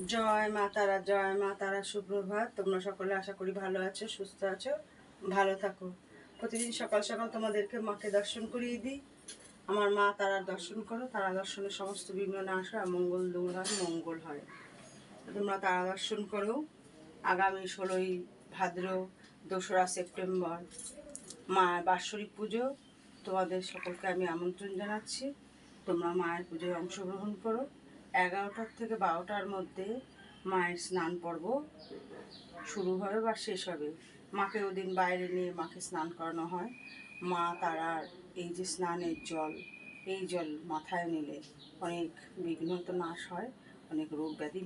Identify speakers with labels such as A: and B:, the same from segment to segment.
A: জয় মা তারা, জয় মা তারা। সুপ্রভাত। তোমরা সকলে আশা করি ভালো আছো, সুস্থ আছো, ভালো থাকো। প্রতিদিন সকাল সকাল তোমাদেরকে মাকে দর্শন করিয়ে দিই। আমার মা তারার দর্শন করো। তারা দর্শনে সমস্ত বিঘ্ন নাশ হয়, মঙ্গল দূর হয়, মঙ্গল হয়। তোমরা তারা দর্শন করো। আগামী 16ই ভাদ্র 2রা সেপ্টেম্বর মায়ের বাৎসরিক পুজো। তোমাদের সকলকে আমি আমন্ত্রণ জানাচ্ছি। তোমরা মায়ের পুজোয় অংশগ্রহণ করো। 11টার থেকে 12টার মধ্যে মায়ের স্নান পর্ব শুরু হবে বা শেষ হবে। মাকে ওদিন বাইরে নিয়ে মাকে স্নান করানো হয়। মা তারার এই যে স্নানের জল, এই জল মাথায় নিলে অনেক বিঘ্ন তো নাশ হয়, অনেক রোগ ব্যাধি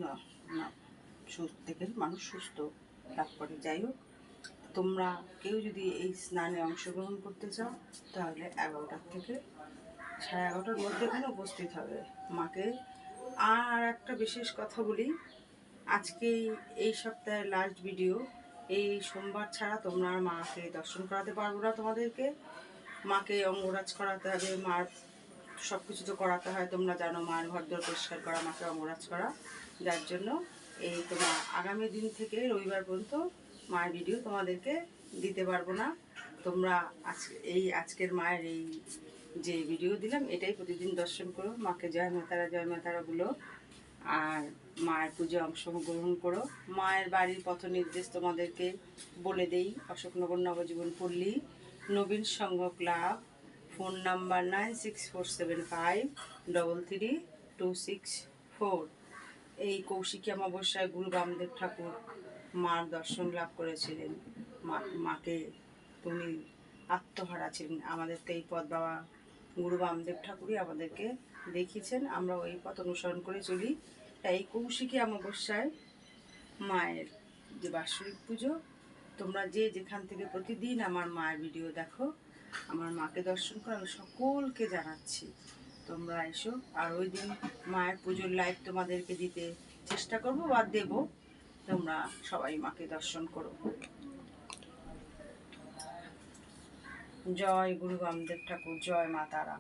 A: থেকে মানুষ সুস্থ লাভ করে। যাই হোক, তোমরা কেউ যদি এই স্নানে অংশগ্রহণ করতে চাও তাহলে 11টার থেকে 11:30টার মধ্যে এখানে উপস্থিত হবে মাকে। আর একটা বিশেষ কথা বলি, আজকে এই সপ্তাহের লাস্ট ভিডিও। এই সোমবার ছাড়া তোমরা মাকে দর্শন করাতে পারবো না তোমাদেরকে। মাকে অঙ্গরাজ করাতে হবে, মার সব কিছু তো করাতে হয়, তোমরা জানো। মায়ের ঘরদোর পরিষ্কার করা, মাকে অঙ্গরাজ করা, যার জন্য এই তোমার আগামী দিন থেকে রবিবার পর্যন্ত মায়ের ভিডিও তোমাদেরকে দিতে পারবো না। তোমরা আজকের মায়ের এই যে ভিডিও দিলাম এটাই প্রতিদিন দর্শন করো। মাকে জয় মাতারা বলো, আর মায়ের পুজোয় অংশগ্রহণ করো। মায়ের বাড়ির পথ নির্দেশ তোমাদেরকে বলে দেই। অশোকনগর নবজীবন পল্লী, নবীন সংঘ ক্লাব, ফোন নাম্বার 9647533264। এই কৌশিকী অমাবস্যায় গুরু বামদেব ঠাকুর মার দর্শন লাভ করেছিলেন। মাকে উনি আত্মহারা ছিলেন। আমাদের তো এই পথ বাবা গুরু বামদেব ঠাকুরই আমাদেরকে দেখিয়েছেন, আমরা ওই পথ অনুসরণ করে চলি। তাই এই কৌশিকী অমাবস্যায় মায়ের যে বাৎসরিক পুজো, তোমরা যে যেখান থেকে প্রতিদিন আমার মায়ের ভিডিও দেখো, আমার মাকে দর্শন করো, আমি সকলকে জানাচ্ছি তোমরা এসো। আর ওই দিন মায়ের পুজোর লাইভ তোমাদেরকে দিতে চেষ্টা করবো বা দেব। তোমরা সবাই মাকে দর্শন করো। জয় গুরু বামদেব ঠাকুর, জয় মা তারা।